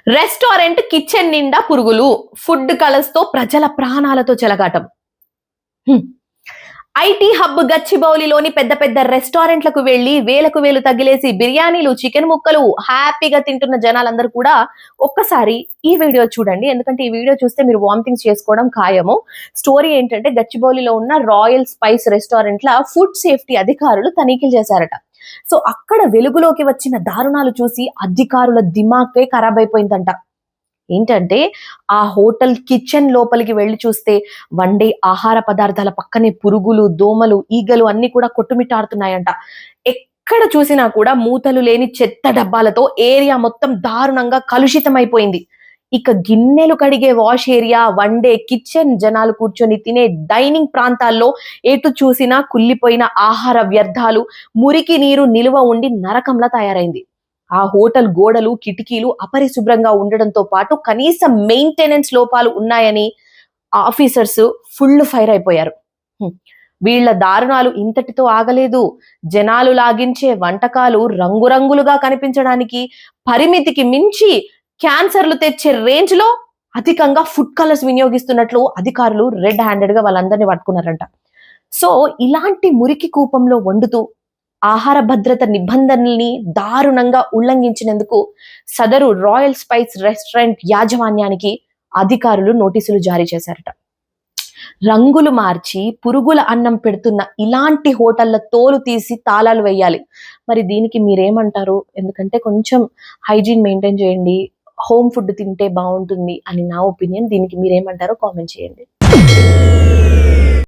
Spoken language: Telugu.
రెస్టారెంట్ కిచెన్ నిండా పురుగులు, ఫుడ్ కలర్స్ తో ప్రజల ప్రాణాలతో చెలగాటం. ఐటీ హబ్ గచ్చిబౌలిలోని పెద్ద పెద్ద రెస్టారెంట్లకు వెళ్లి వేలకు వేలు తగిలేసి బిర్యానీలు, చికెన్ ముక్కలు హ్యాపీగా తింటున్న జనాలందరూ కూడా ఒక్కసారి ఈ వీడియో చూడండి. ఎందుకంటే ఈ వీడియో చూస్తే మీరు వామిటింగ్స్ చేసుకోవడం ఖాయము. స్టోరీ ఏంటంటే గచ్చిబౌలిలో ఉన్న రాయల్ స్పైస్ రెస్టారెంట్ల ఫుడ్ సేఫ్టీ అధికారులు తనిఖీలు చేశారట. సో అక్కడ వెలుగులోకి వచ్చిన దారుణాలు చూసి అధికారుల దిమాగే ఖరాబ్ అయిపోయిందంట. ఏంటంటే ఆ హోటల్ కిచెన్ లోపలికి వెళ్లి చూస్తే వండే ఆహార పదార్థాల పక్కనే పురుగులు, దోమలు, ఈగలు అన్ని కూడా కొట్టుమిట్టాడుతున్నాయంట. ఎక్కడ చూసినా కూడా మూతలు లేని చెత్త డబ్బాలతో ఏరియా మొత్తం దారుణంగా కలుషితమైపోయింది. ఇక గిన్నెలు కడిగే వాష్ ఏరియా, వండే కిచెన్, జనాలు కూర్చొని తినే డైనింగ్ ప్రాంతాల్లో ఎటు చూసినా కుళ్ళిపోయిన ఆహార వ్యర్థాలు, మురికి నీరు నిలువ ఉండి నరకంలా తయారైంది. ఆ హోటల్ గోడలు, కిటికీలు అపరిశుభ్రంగా ఉండడంతో పాటు కనీసం మెయింటెనెన్స్ లోపాలు ఉన్నాయని ఆఫీసర్స్ ఫుల్ ఫైర్ అయిపోయారు. వీళ్ల దారుణాలు ఇంతటితో ఆగలేదు. జనాలు లాగించే వంటకాలు రంగురంగులుగా కనిపించడానికి పరిమితికి మించి క్యాన్సర్లు తెచ్చే రేంజ్ లో అధికంగా ఫుడ్ కలర్స్ వినియోగిస్తున్నట్లు అధికారులు రెడ్ హ్యాండెడ్ గా వాళ్ళందరినీ పట్టుకున్నారంట. సో ఇలాంటి మురికి కూపంలో వండుతూ ఆహార భద్రత నిబంధనల్ని దారుణంగా ఉల్లంఘించినందుకు సదరు రాయల్ స్పైస్ రెస్టారెంట్ యాజమాన్యానికి అధికారులు నోటీసులు జారీ చేశారట. రంగులు మార్చి పురుగుల అన్నం పెడుతున్న ఇలాంటి హోటళ్ల తోలు తీసి తాళాలు వేయాలి. మరి దీనికి మీరేమంటారు? ఎందుకంటే కొంచెం హైజీన్ మెయింటైన్ చేయండి, హోమ్ ఫుడ్ తింటే బాగుంటుంది అని నా ఒపీనియన్. దీనికి మీరేమంటారో కామెంట్ చేయండి.